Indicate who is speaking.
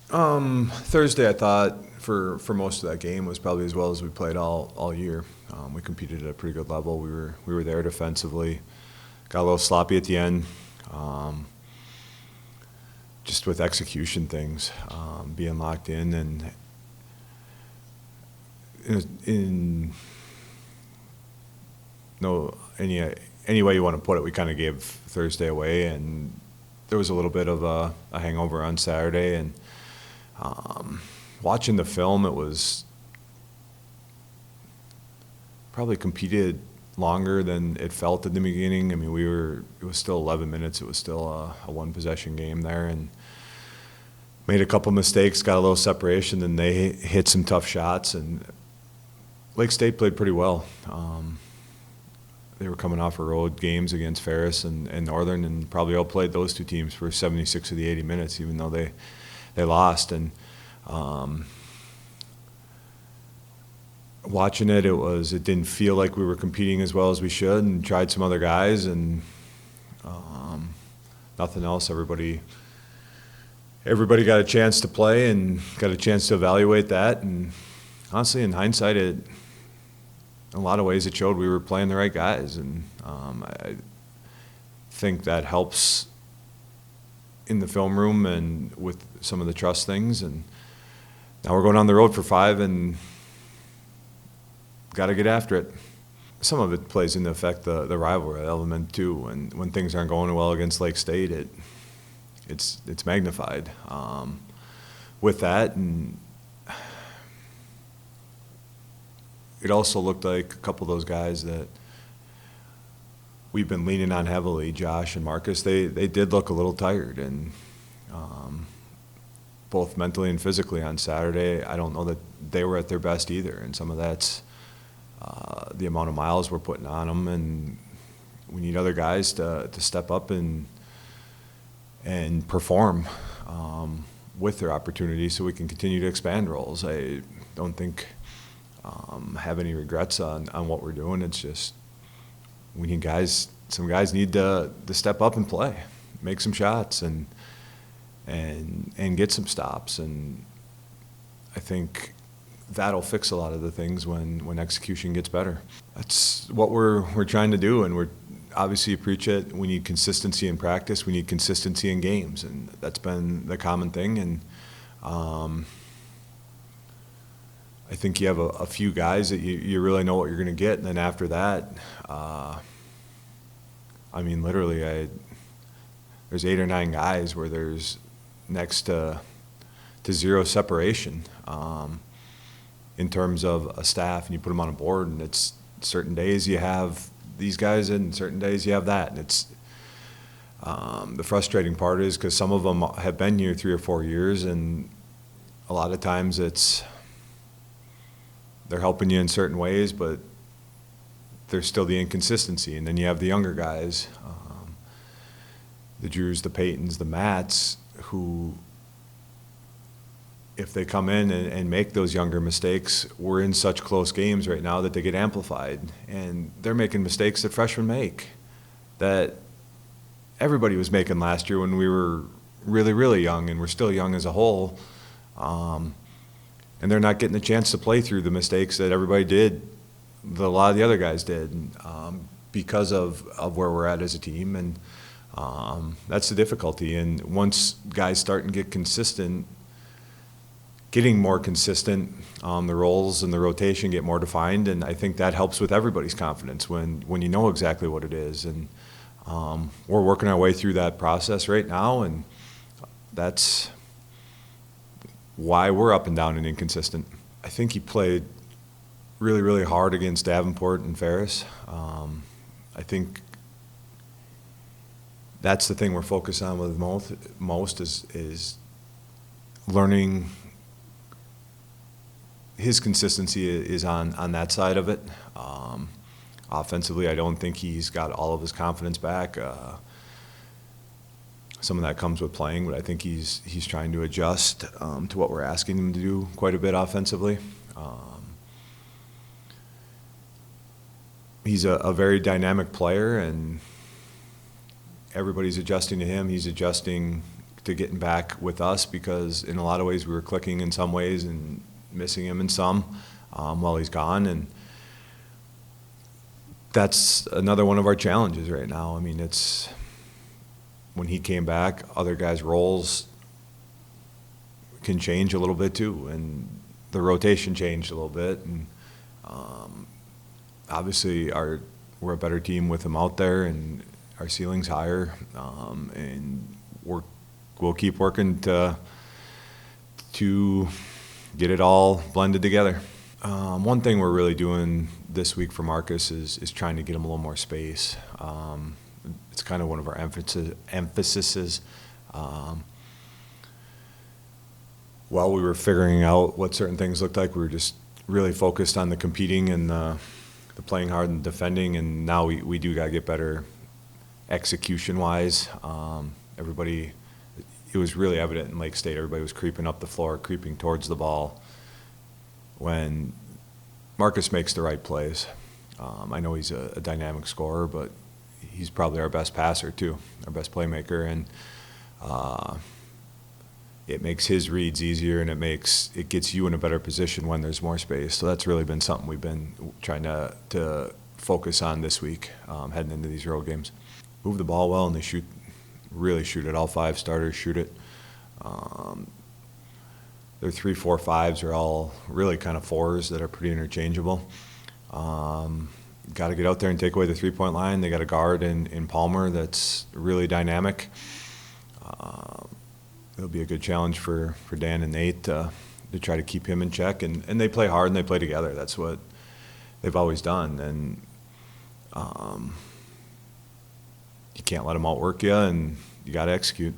Speaker 1: Thursday, I thought for most of that game was probably as well as we played all year. We competed at a pretty good level. We were there defensively. Got a little sloppy at the end, just with execution things, being locked in and in no any way you want to put it, we kind of gave Thursday away, and there was a little bit of a hangover on Saturday. And watching the film, it was probably competed longer than it felt at the beginning. I mean, it was still 11 minutes. It was still a one possession game there, and made a couple mistakes, got a little separation, and they hit some tough shots. And Lake State played pretty well. They were coming off a road games against Ferris and Northern, and probably outplayed those two teams for 76 of the 80 minutes, even though they lost. And watching it, it didn't feel like we were competing as well as we should, and tried some other guys, and nothing else. Everybody got a chance to play and got a chance to evaluate that. And honestly, in hindsight, in a lot of ways it showed we were playing the right guys. And I think that helps in the film room and with some of the trust things. And now we're going on the road for 5 and got to get after it. Some of it plays into effect the rivalry element too. And when things aren't going well against Lake State, it's magnified with that. And it also looked like a couple of those guys that we've been leaning on heavily, Josh and Marcus, they did look a little tired, and both mentally and physically on Saturday. I don't know that they were at their best either, and some of that's the amount of miles we're putting on them, and we need other guys to step up and perform with their opportunities so we can continue to expand roles. I don't think have any regrets on what we're doing. It's just we need some guys need to step up and play, make some shots and get some stops. And I think that'll fix a lot of the things when execution gets better. That's what we're trying to do, and we're obviously preach it. We need consistency in practice. We need consistency in games, and that's been the common thing. And I think you have a few guys that you really know what you're going to get, and then after that, I mean, literally, there's 8 or 9 guys where there's next to zero separation in terms of a staff, and you put them on a board, and it's certain days you have these guys in, certain days you have that, and it's the frustrating part is because some of them have been here 3 or 4 years, and a lot of times they're helping you in certain ways, but there's still the inconsistency. And then you have the younger guys, the Drews, the Paytons, the Matts, who, if they come in and make those younger mistakes, we're in such close games right now that they get amplified. And they're making mistakes that freshmen make, that everybody was making last year when we were really, really young, and we're still young as a whole. And they're not getting a chance to play through the mistakes that everybody did, that a lot of the other guys did, because of where we're at as a team. And that's the difficulty. And once guys start and get consistent, getting more consistent, the roles and the rotation get more defined, and I think that helps with everybody's confidence when you know exactly what it is. And we're working our way through that process right now, and that's why we're up and down and inconsistent. I think he played really, really hard against Davenport and Ferris. I think that's the thing we're focused on with most is learning. His consistency is on that side of it. Offensively, I don't think he's got all of his confidence back. Some of that comes with playing, but I think he's trying to adjust to what we're asking him to do quite a bit offensively. He's a very dynamic player, and everybody's adjusting to him. He's adjusting to getting back with us, because in a lot of ways we were clicking in some ways and missing him in some while he's gone. And that's another one of our challenges right now. I mean, it's when he came back, other guys' roles can change a little bit too, and the rotation changed a little bit. And obviously we're a better team with him out there, and our ceiling's higher, and we'll keep working to get it all blended together. One thing we're really doing this week for Marcus is trying to get him a little more space. It's kind of one of our emphases. While we were figuring out what certain things looked like, we were just really focused on the competing and the playing hard and defending, and now we do got to get better execution-wise. Everybody, it was really evident in Lake State, everybody was creeping up the floor, creeping towards the ball when Marcus makes the right plays. I know he's a dynamic scorer, but he's probably our best passer too, our best playmaker, and it makes his reads easier, and it gets you in a better position when there's more space. So that's really been something we've been trying to focus on this week, heading into these road games. Move the ball well, and they really shoot it. All 5 starters shoot it. Their 3, 4, 5s are all really kind of 4s that are pretty interchangeable. Got to get out there and take away the 3-point line. They got a guard in Palmer that's really dynamic. It'll be a good challenge for Dan and Nate to try to keep him in check. And they play hard and they play together. That's what they've always done. And you can't let them outwork you, and you got to execute.